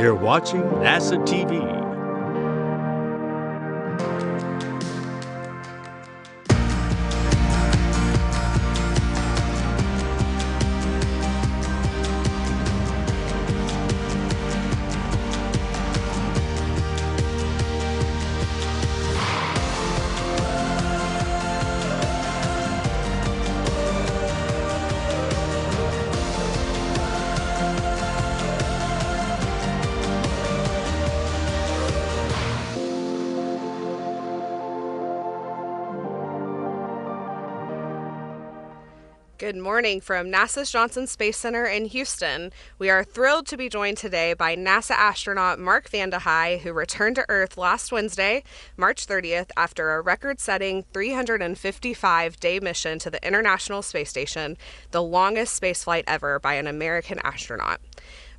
You're watching NASA TV. Good morning from NASA's Johnson Space Center in Houston. We are thrilled to be joined today by NASA astronaut Mark Vande Hei, who returned to Earth last Wednesday, March 30th, after a record-setting 355-day mission to the International Space Station, the longest spaceflight ever by an American astronaut.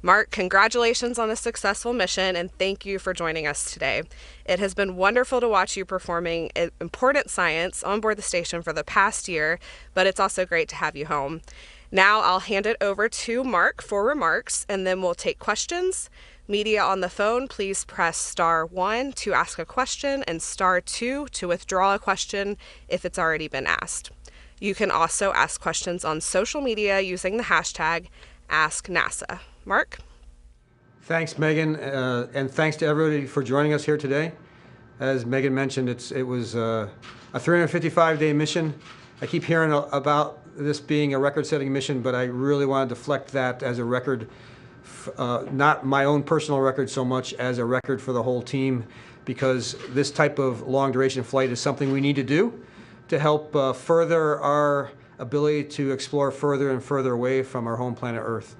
Mark, congratulations on a successful mission, and thank you for joining us today. It has been wonderful to watch you performing important science on board the station for the past year, but it's also great to have you home. Now I'll hand it over to Mark for remarks, and then we'll take questions. Media on the phone, please press *1 to ask a question and *2 to withdraw a question if it's already been asked. You can also ask questions on social media using the hashtag #AskNASA. Mark? Thanks, Megan, and thanks to everybody for joining us here today. As Megan mentioned, it was a 355-day mission. I keep hearing about this being a record-setting mission, but I really want to deflect that as a record, not my own personal record so much as a record for the whole team, because this type of long-duration flight is something we need to do to help further our ability to explore further and further away from our home planet Earth.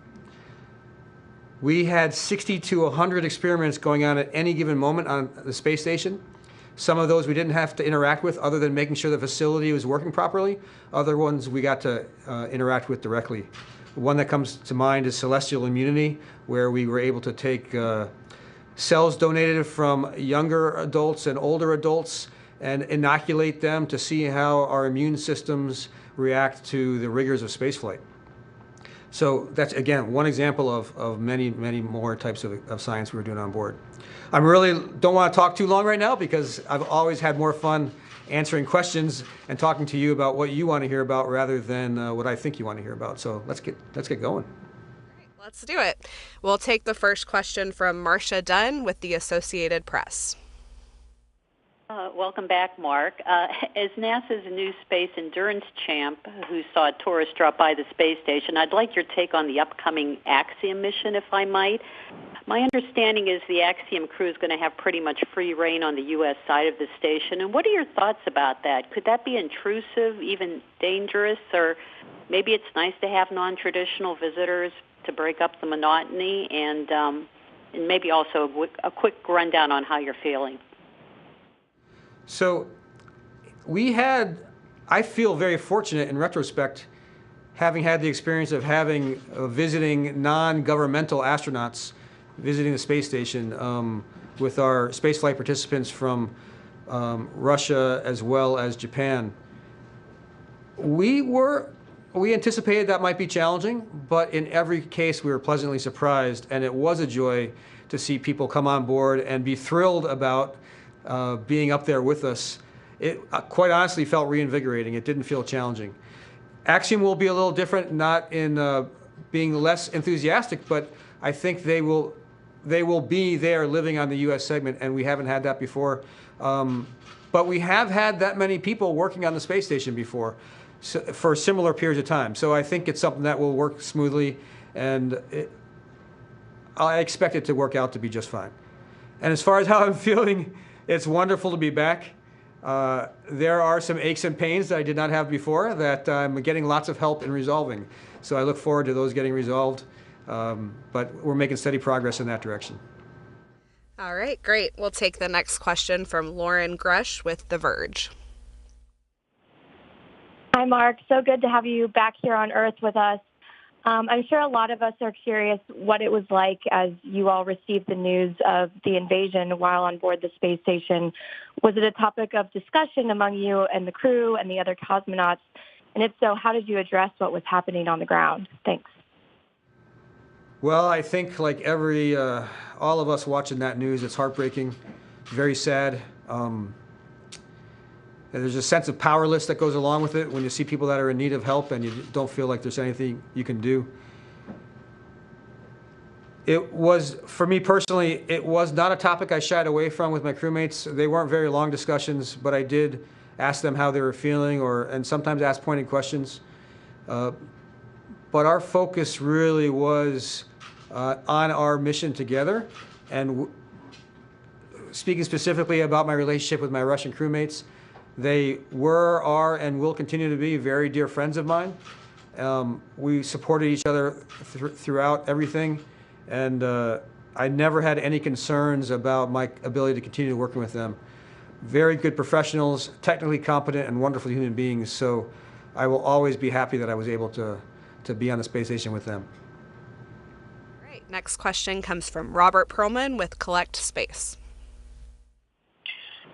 We had 60 to 100 experiments going on at any given moment on the space station. Some of those we didn't have to interact with other than making sure the facility was working properly. Other ones we got to interact with directly. One that comes to mind is celestial immunity, where we were able to take cells donated from younger adults and older adults and inoculate them to see how our immune systems react to the rigors of spaceflight. So that's, again, one example of many, many more types of science we were doing on board. I really don't want to talk too long right now because I've always had more fun answering questions and talking to you about what you want to hear about rather than what I think you want to hear about. So let's get going. All right, let's do it. We'll take the first question from Marcia Dunn with the Associated Press. Welcome back, Mark. As NASA's new space endurance champ who saw tourists drop by the space station, I'd like your take on the upcoming Axiom mission, if I might. My understanding is the Axiom crew is going to have pretty much free reign on the U.S. side of the station. And what are your thoughts about that? Could that be intrusive, even dangerous, or maybe it's nice to have non-traditional visitors to break up the monotony, and maybe also a quick rundown on how you're feeling? So I feel very fortunate in retrospect, having had the experience of visiting non-governmental astronauts visiting the space station with our spaceflight participants from Russia as well as Japan. We anticipated that might be challenging, but in every case we were pleasantly surprised, and it was a joy to see people come on board and be thrilled about being up there with us. It quite honestly felt reinvigorating. It didn't feel challenging. Axiom will be a little different, not in being less enthusiastic, but I think they will be there living on the U.S. segment, and we haven't had that before. But we have had that many people working on the space station before for similar periods of time. So I think it's something that will work smoothly, and I expect it to work out to be just fine. And as far as how I'm feeling, it's wonderful to be back. There are some aches and pains that I did not have before that I'm getting lots of help in resolving. So I look forward to those getting resolved, but we're making steady progress in that direction. All right, great. We'll take the next question from Lauren Grush with The Verge. Hi, Mark. So good to have you back here on Earth with us. I'm sure a lot of us are curious what it was like as you all received the news of the invasion while on board the space station. Was it a topic of discussion among you and the crew and the other cosmonauts? And if so, how did you address what was happening on the ground? Thanks. Well, I think like all of us watching that news, it's heartbreaking, very sad. And there's a sense of powerless that goes along with it when you see people that are in need of help and you don't feel like there's anything you can do. It was, for me personally, it was not a topic I shied away from with my crewmates. They weren't very long discussions, but I did ask them how they were feeling and sometimes ask pointed questions. But our focus really was on our mission together. And speaking specifically about my relationship with my Russian crewmates, they were, are, and will continue to be very dear friends of mine. We supported each other throughout everything, and I never had any concerns about my ability to continue working with them. Very good professionals, technically competent, and wonderful human beings, so I will always be happy that I was able to be on the space station with them. All right, next question comes from Robert Perlman with Collect Space.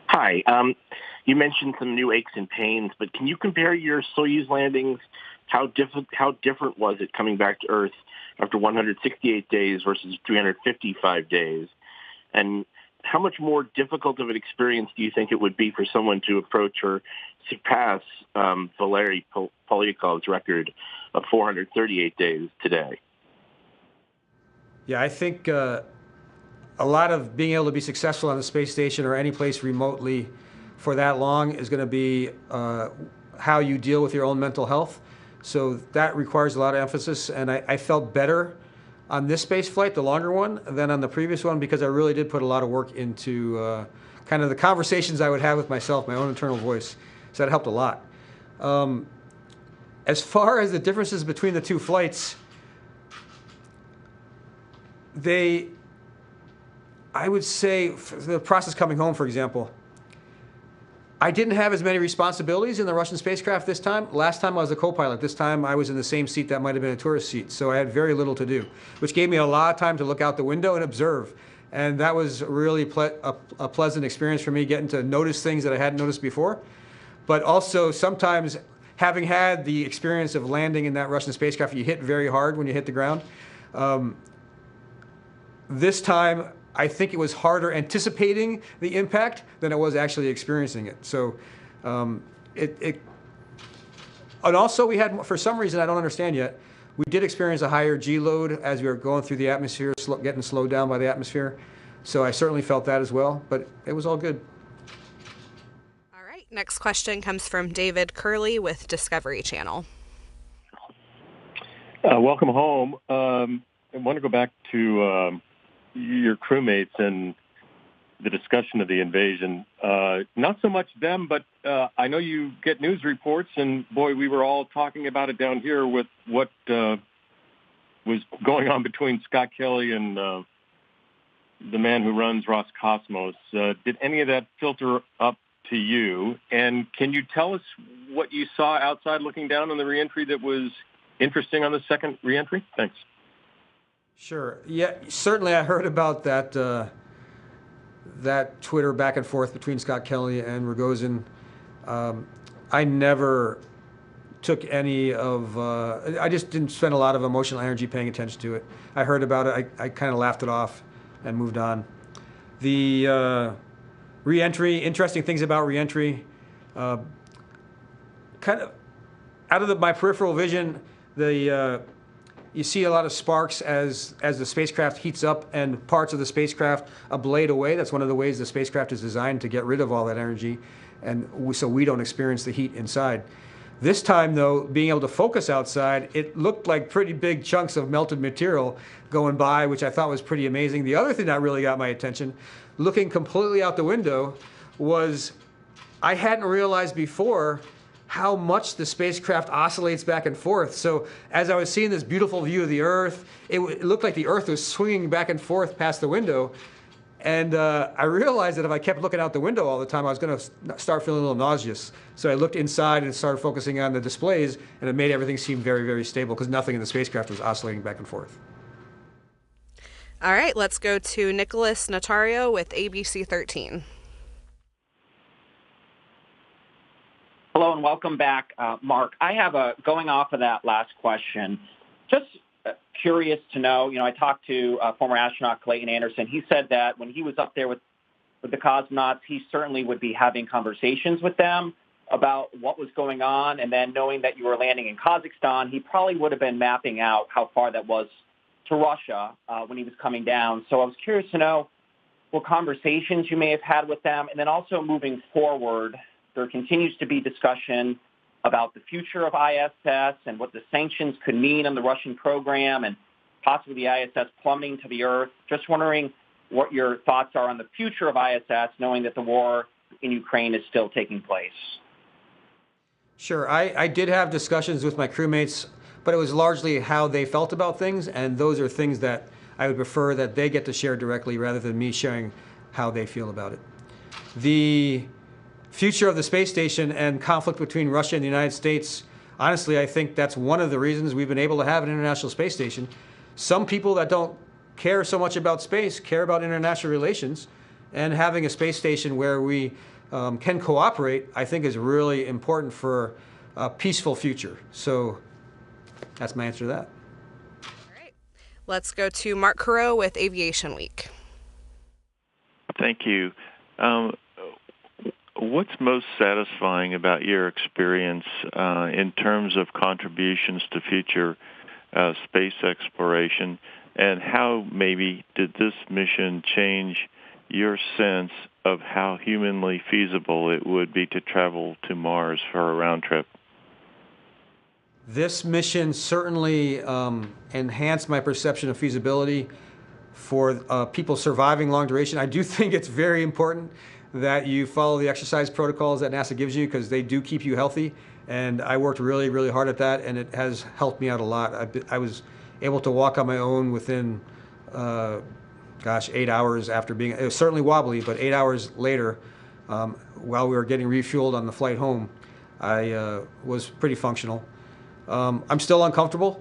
Hi. You mentioned some new aches and pains, but can you compare your Soyuz landings? How different was it coming back to Earth after 168 days versus 355 days? And how much more difficult of an experience do you think it would be for someone to approach or surpass Valery Polyakov's record of 438 days today? Yeah, I think a lot of being able to be successful on the space station or any place remotely for that long is going to be how you deal with your own mental health. So that requires a lot of emphasis, and I felt better on this space flight, the longer one, than on the previous one because I really did put a lot of work into kind of the conversations I would have with myself, my own internal voice. So that helped a lot. As far as the differences between the two flights, I would say, the process coming home, for example, I didn't have as many responsibilities in the Russian spacecraft this time. Last time I was a co-pilot. This time I was in the same seat that might have been a tourist seat. So I had very little to do, which gave me a lot of time to look out the window and observe. And that was really a pleasant experience for me, getting to notice things that I hadn't noticed before. But also sometimes having had the experience of landing in that Russian spacecraft, you hit very hard when you hit the ground. This time, I think it was harder anticipating the impact than it was actually experiencing it. So and also we had, for some reason I don't understand yet, we did experience a higher G load as we were going through the atmosphere, getting slowed down by the atmosphere. So I certainly felt that as well, but it was all good. All right, next question comes from David Curley with Discovery Channel. Welcome home. I want to go back to your crewmates and the discussion of the invasion. Not so much them, but I know you get news reports, and boy, we were all talking about it down here with what was going on between Scott Kelly and the man who runs Roscosmos. Did any of that filter up to you? And can you tell us what you saw outside looking down on the reentry that was interesting on the second reentry? Thanks. Sure. Yeah, certainly I heard about that that Twitter back and forth between Scott Kelly and Rogozin. I never took any of, I just didn't spend a lot of emotional energy paying attention to it. I heard about it, I kind of laughed it off and moved on. The re-entry, interesting things about re-entry, kind of out of my peripheral vision, you see a lot of sparks as the spacecraft heats up and parts of the spacecraft ablate away. That's one of the ways the spacecraft is designed to get rid of all that energy, and so we don't experience the heat inside. This time, though, being able to focus outside, it looked like pretty big chunks of melted material going by, which I thought was pretty amazing. The other thing that really got my attention, looking completely out the window, was I hadn't realized before how much the spacecraft oscillates back and forth. So as I was seeing this beautiful view of the Earth, it looked like the Earth was swinging back and forth past the window. And I realized that if I kept looking out the window all the time, I was going to start feeling a little nauseous. So I looked inside and started focusing on the displays, and it made everything seem very, very stable because nothing in the spacecraft was oscillating back and forth. All right, let's go to Nicholas Notario with ABC 13. Hello and welcome back, Mark. I have going off of that last question, just curious to know, I talked to former astronaut Clayton Anderson. He said that when he was up there with the cosmonauts, he certainly would be having conversations with them about what was going on. And then knowing that you were landing in Kazakhstan, he probably would have been mapping out how far that was to Russia when he was coming down. So I was curious to know what conversations you may have had with them. And then also moving forward, there continues to be discussion about the future of ISS and what the sanctions could mean on the Russian program and possibly the ISS plummeting to the Earth. Just wondering what your thoughts are on the future of ISS, knowing that the war in Ukraine is still taking place. Sure. I did have discussions with my crewmates, but it was largely how they felt about things, and those are things that I would prefer that they get to share directly rather than me sharing how they feel about it. The future of the space station and conflict between Russia and the United States, honestly, I think that's one of the reasons we've been able to have an international space station. Some people that don't care so much about space care about international relations, and having a space station where we can cooperate, I think, is really important for a peaceful future. So that's my answer to that. All right. Let's go to Mark Carreau with Aviation Week. Thank you. What's most satisfying about your experience in terms of contributions to future space exploration, and how maybe did this mission change your sense of how humanly feasible it would be to travel to Mars for a round trip? This mission certainly enhanced my perception of feasibility for people surviving long duration. I do think it's very important that you follow the exercise protocols that NASA gives you, because they do keep you healthy. And I worked really, really hard at that, and it has helped me out a lot. I was able to walk on my own within, 8 hours after being, it was certainly wobbly, but 8 hours later, while we were getting refueled on the flight home, I was pretty functional. I'm still uncomfortable,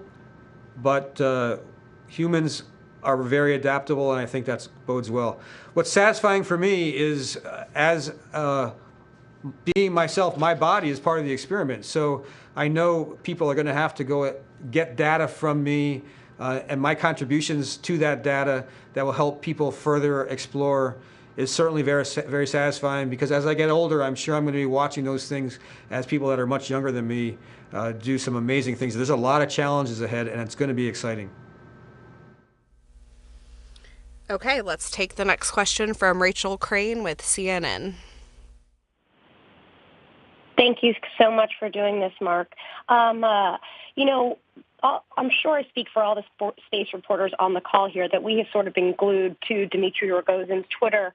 but humans are very adaptable, and I think that bodes well. What's satisfying for me is, as being myself, my body is part of the experiment. So I know people are going to have to go get data from me, and my contributions to that data that will help people further explore is certainly very, very satisfying, because as I get older, I'm sure I'm going to be watching those things as people that are much younger than me do some amazing things. There's a lot of challenges ahead, and it's going to be exciting. Okay, let's take the next question from Rachel Crane with CNN. Thank you so much for doing this, Mark. I'm sure I speak for all the space reporters on the call here that we have sort of been glued to Dmitry Rogozin's Twitter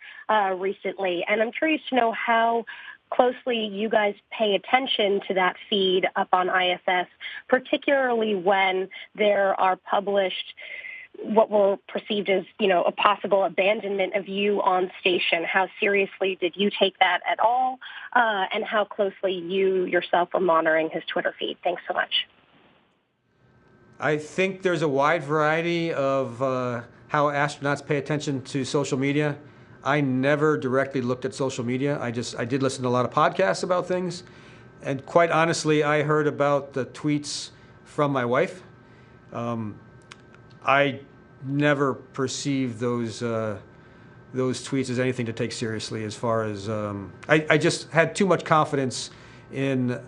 recently, and I'm curious to know how closely you guys pay attention to that feed up on ISS, particularly when there are published what were perceived as, a possible abandonment of you on station. How seriously did you take that at all? And how closely you yourself are monitoring his Twitter feed? Thanks so much. I think there's a wide variety of how astronauts pay attention to social media. I never directly looked at social media. I did listen to a lot of podcasts about things. And quite honestly, I heard about the tweets from my wife. I never perceived those tweets as anything to take seriously. As far as I just had too much confidence in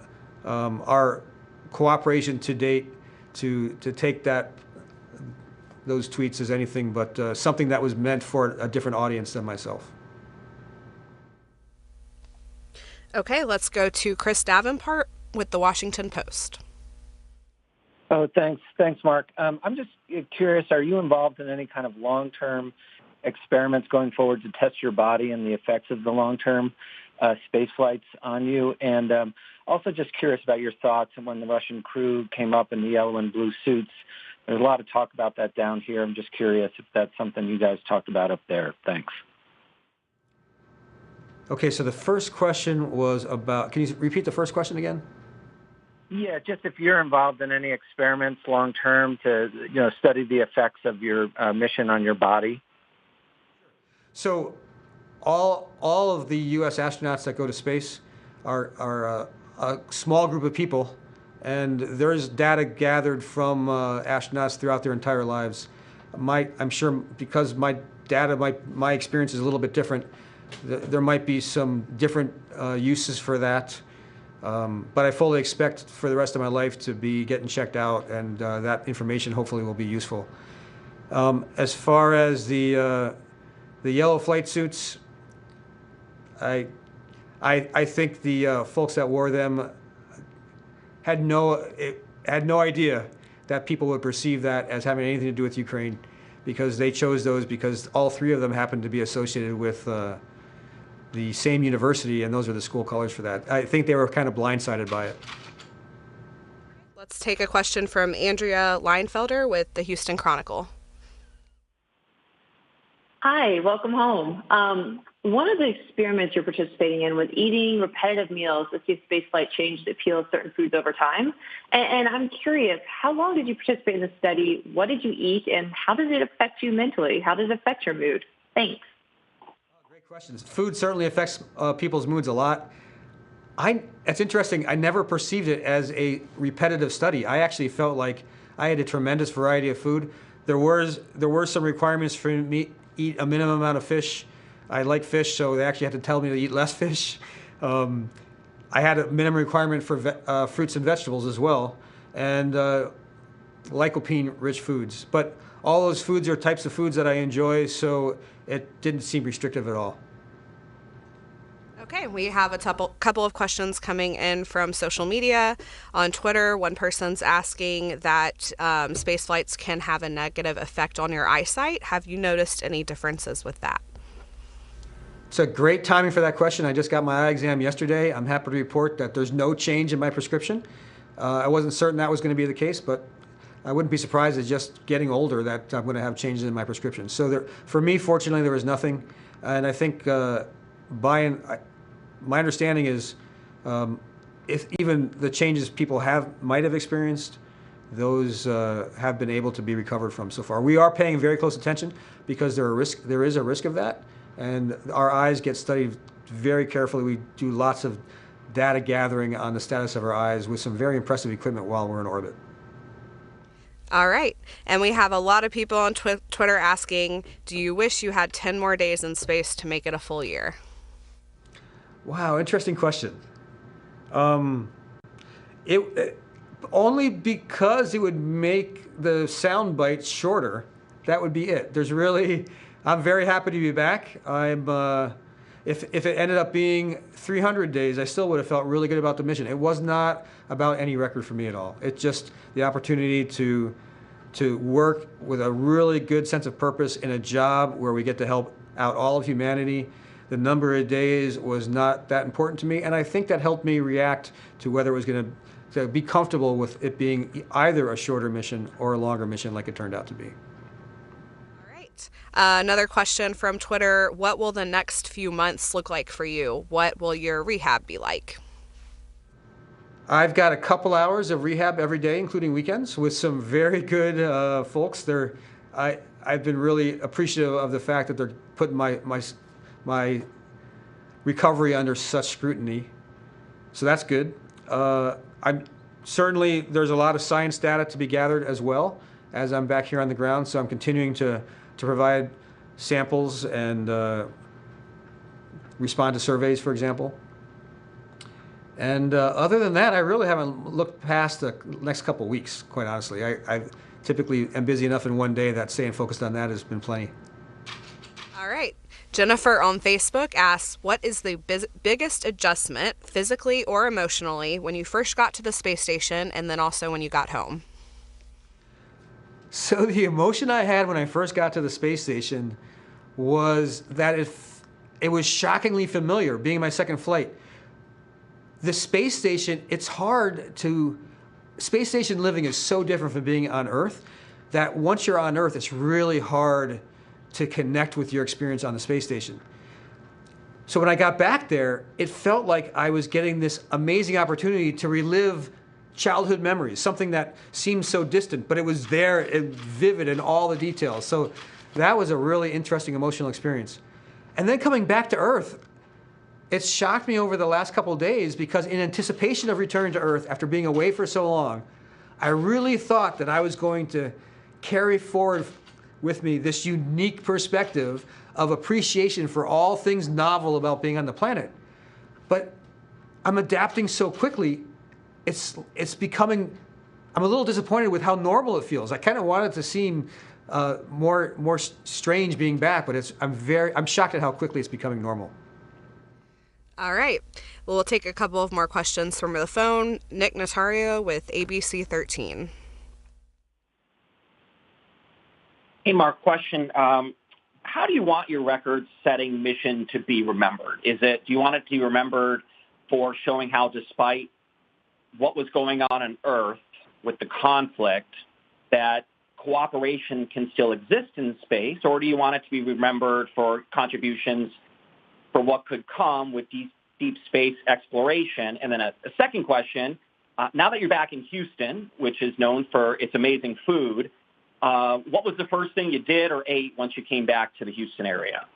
our cooperation to date to take those tweets as anything but something that was meant for a different audience than myself. Okay, let's go to Chris Davenport with the Washington Post. Oh, thanks, Mark. I'm just curious, are you involved in any kind of long-term experiments going forward to test your body and the effects of the long-term space flights on you? And also just curious about your thoughts when the Russian crew came up in the yellow and blue suits. There's a lot of talk about that down here. I'm just curious if that's something you guys talked about up there. Thanks. Okay, so the first question was about, can you repeat the first question again? Yeah, just if you're involved in any experiments long term to study the effects of your mission on your body. So all of the U.S. astronauts that go to space are a small group of people And there's data gathered from astronauts throughout their entire lives. I'm sure because my experience is a little bit different, there might be some different uses for that. But I fully expect for the rest of my life to be getting checked out, and that information hopefully will be useful. As far as the yellow flight suits, I think the folks that wore them had no idea that people would perceive that as having anything to do with Ukraine, because they chose those because all three of them happened to be associated with the same university, and those are the school colors for that. I think they were kind of blindsided by it. Let's take a question from Andrea Leinfelder with the Houston Chronicle. Hi, welcome home. One of the experiments you're participating in was eating repetitive meals to see if spaceflight changed the appeal of certain foods over time. And I'm curious, how long did you participate in the study? What did you eat? And how does it affect you mentally? How does it affect your mood? Thanks. Great questions. Food certainly affects people's moods a lot. It's interesting. I never perceived it as a repetitive study. I actually felt like I had a tremendous variety of food. There were some requirements for me to eat a minimum amount of fish. I like fish, so they actually had to tell me to eat less fish. I had a minimum requirement for fruits and vegetables as well, and lycopene-rich foods. But all those foods are types of foods that I enjoy, so it didn't seem restrictive at all. Okay, we have a couple of questions coming in from social media. On Twitter, one person's asking that space flights can have a negative effect on your eyesight. Have you noticed any differences with that? It's a great timing for that question. I just got my eye exam yesterday. I'm happy to report that there's no change in my prescription. I wasn't certain that was going to be the case, but I wouldn't be surprised as just getting older that I'm going to have changes in my prescription. So for me, fortunately, there was nothing. And I think my understanding is if even the changes people might have experienced, those have been able to be recovered from so far. We are paying very close attention because there is a risk of that. And our eyes get studied very carefully. We do lots of data gathering on the status of our eyes with some very impressive equipment while we're in orbit. All right. And we have a lot of people on Twitter asking, do you wish you had 10 more days in space to make it a full year? Wow, interesting question. Only because it would make the sound bites shorter. That would be it. I'm very happy to be back. If it ended up being 300 days, I still would have felt really good about the mission. It was not about any record for me at all. It's just the opportunity to work with a really good sense of purpose in a job where we get to help out all of humanity. The number of days was not that important to me, and I think that helped me react to whether it was going to be comfortable with it being either a shorter mission or a longer mission like it turned out to be. Another question from Twitter, what will the next few months look like for you? What will your rehab be like? I've got a couple hours of rehab every day, including weekends, with some very good folks. I've been really appreciative of the fact that they're putting my recovery under such scrutiny. So that's good. Certainly there's a lot of science data to be gathered as well as I'm back here on the ground, so I'm continuing to provide samples and respond to surveys, for example. And other than that, I really haven't looked past the next couple of weeks, quite honestly. I typically am busy enough in one day that staying focused on that has been plenty. All right. Jennifer on Facebook asks, what is the biggest adjustment, physically or emotionally, when you first got to the space station and then also when you got home? So the emotion I had when I first got to the space station was that it was shockingly familiar, being my second flight. The space station, space station living is so different from being on Earth that once you're on Earth, it's really hard to connect with your experience on the space station. So when I got back there, it felt like I was getting this amazing opportunity to relive childhood memories, something that seemed so distant, but it was there and vivid in all the details. So that was a really interesting emotional experience. And then coming back to Earth, it's shocked me over the last couple of days because in anticipation of returning to Earth after being away for so long, I really thought that I was going to carry forward with me this unique perspective of appreciation for all things novel about being on the planet. But I'm adapting so quickly, it's becoming, I'm a little disappointed with how normal it feels. I kind of want it to seem more strange being back, but I'm shocked at how quickly it's becoming normal. All right. Well, we'll take a couple of more questions from the phone. Nick Notario with ABC 13. Hey, Mark, question. How do you want your record-setting mission to be remembered? Do you want it to be remembered for showing how despite what was going on Earth with the conflict, that cooperation can still exist in space, or do you want it to be remembered for contributions for what could come with deep space exploration? And then a second question, now that you're back in Houston, which is known for its amazing food, what was the first thing you did or ate once you came back to the Houston area?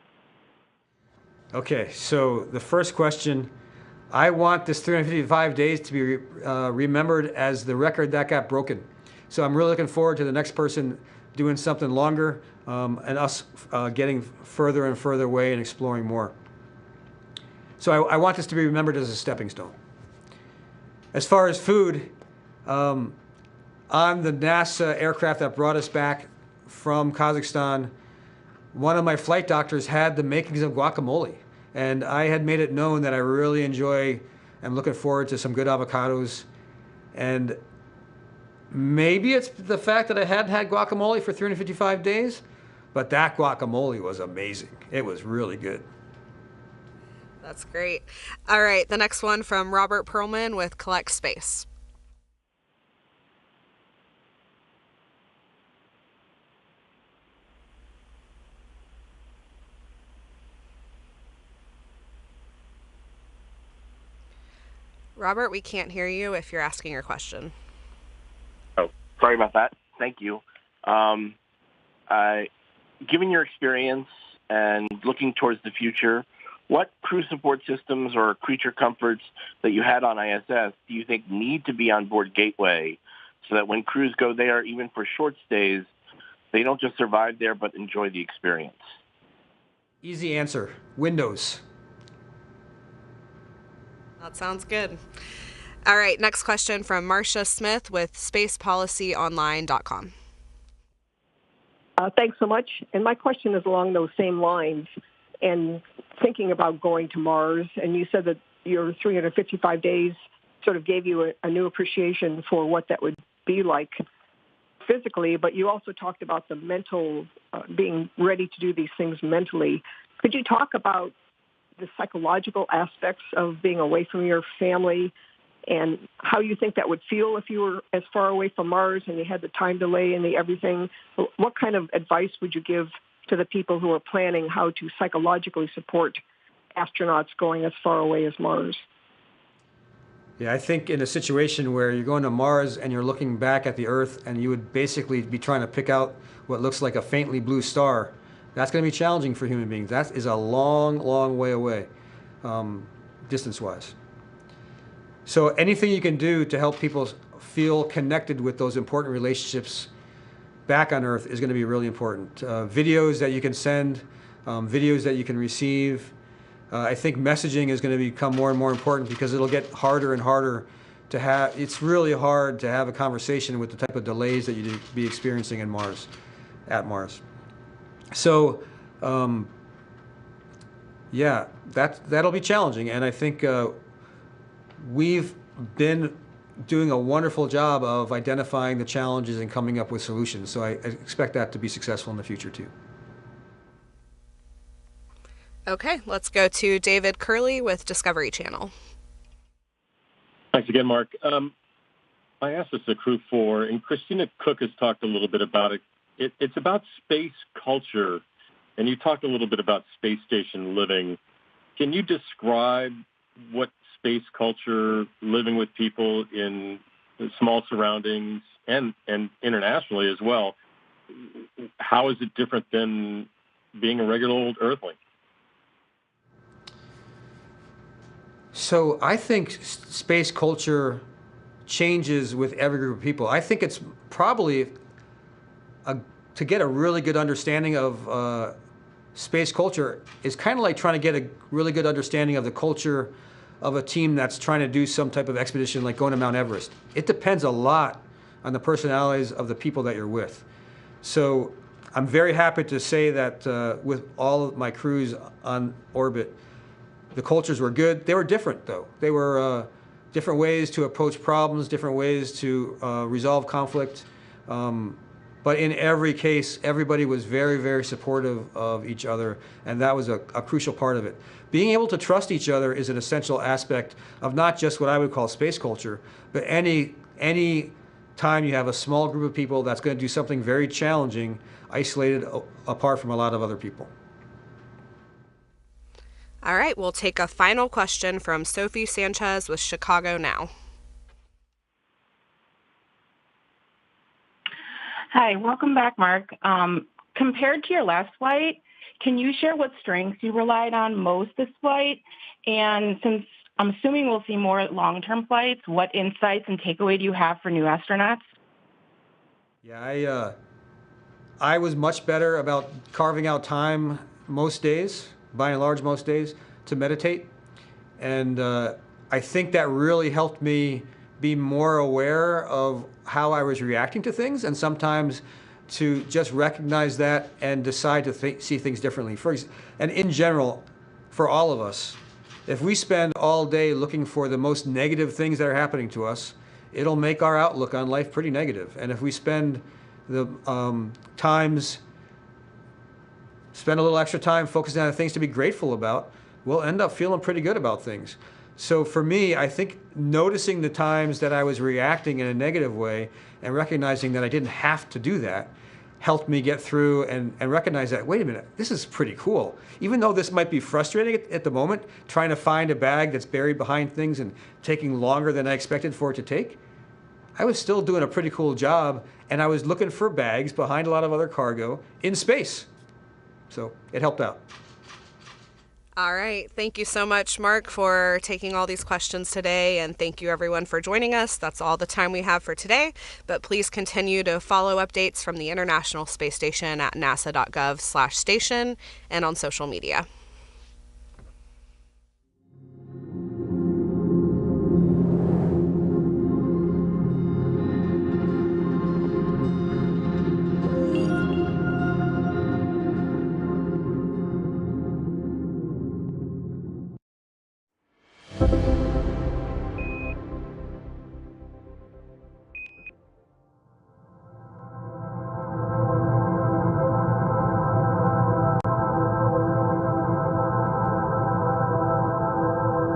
Okay, so the first question, I want this 355 days to be remembered as the record that got broken. So I'm really looking forward to the next person doing something longer and us getting further and further away and exploring more. So I want this to be remembered as a stepping stone. As far as food, on the NASA aircraft that brought us back from Kazakhstan, one of my flight doctors had the makings of guacamole. And I had made it known that I really enjoy and looking forward to some good avocados. And maybe it's the fact that I hadn't had guacamole for 355 days, but that guacamole was amazing. It was really good. That's great. All right, the next one from Robert Perlman with Collect Space. Robert, we can't hear you if you're asking your question. Oh, sorry about that. Thank you. Given your experience and looking towards the future, what crew support systems or creature comforts that you had on ISS do you think need to be on board Gateway so that when crews go there, even for short stays, they don't just survive there but enjoy the experience? Easy answer, Windows. That sounds good. All right, next question from Marcia Smith with spacepolicyonline.com. Thanks so much. And my question is along those same lines. And thinking about going to Mars, and you said that your 355 days sort of gave you a new appreciation for what that would be like physically, but you also talked about the mental, being ready to do these things mentally. Could you talk about the psychological aspects of being away from your family and how you think that would feel if you were as far away from Mars and you had the time delay and the everything? What kind of advice would you give to the people who are planning how to psychologically support astronauts going as far away as Mars? Yeah, I think in a situation where you're going to Mars and you're looking back at the Earth and you would basically be trying to pick out what looks like a faintly blue star, that's going to be challenging for human beings. That is a long, long way away, distance-wise. So anything you can do to help people feel connected with those important relationships back on Earth is going to be really important. Videos that you can send, videos that you can receive. I think messaging is going to become more and more important because it'll get harder and harder to have. It's really hard to have a conversation with the type of delays that you'd be experiencing in Mars, at Mars. So, yeah, that'll be challenging, and I think we've been doing a wonderful job of identifying the challenges and coming up with solutions. So I expect that to be successful in the future too. Okay, let's go to David Curley with Discovery Channel. Thanks again, Mark. I asked this to Crew 4, and Christina Cook has talked a little bit about it. It's about space culture, and you talked a little bit about space station living. Can you describe what space culture, living with people in small surroundings and internationally as well, how is it different than being a regular old Earthling? So I think space culture changes with every group of people. I think it's probably to get a really good understanding of space culture is kind of like trying to get a really good understanding of the culture of a team that's trying to do some type of expedition like going to Mount Everest. It depends a lot on the personalities of the people that you're with. So I'm very happy to say that with all of my crews on orbit, the cultures were good. They were different, though. They were different ways to approach problems, different ways to resolve conflict. But in every case, everybody was very, very supportive of each other, and that was a crucial part of it. Being able to trust each other is an essential aspect of not just what I would call space culture, but any time you have a small group of people that's going to do something very challenging, isolated apart from a lot of other people. All right, we'll take a final question from Sophie Sanchez with Chicago Now. Hi, welcome back, Mark. Compared to your last flight, can you share what strengths you relied on most this flight? And since I'm assuming we'll see more long-term flights, what insights and takeaway do you have for new astronauts? Yeah, I was much better about carving out time most days, by and large most days, to meditate. And I think that really helped me be more aware of how I was reacting to things, and sometimes to just recognize that and decide to see things differently. And in general, for all of us, if we spend all day looking for the most negative things that are happening to us, it'll make our outlook on life pretty negative. And if we spend the spend a little extra time focusing on the things to be grateful about, we'll end up feeling pretty good about things. So for me, I think noticing the times that I was reacting in a negative way and recognizing that I didn't have to do that helped me get through and recognize that, wait a minute, this is pretty cool. Even though this might be frustrating at the moment, trying to find a bag that's buried behind things and taking longer than I expected for it to take, I was still doing a pretty cool job, and I was looking for bags behind a lot of other cargo in space. So it helped out. All right. Thank you so much, Mark, for taking all these questions today. And thank you, everyone, for joining us. That's all the time we have for today. But please continue to follow updates from the International Space Station at nasa.gov/station and on social media.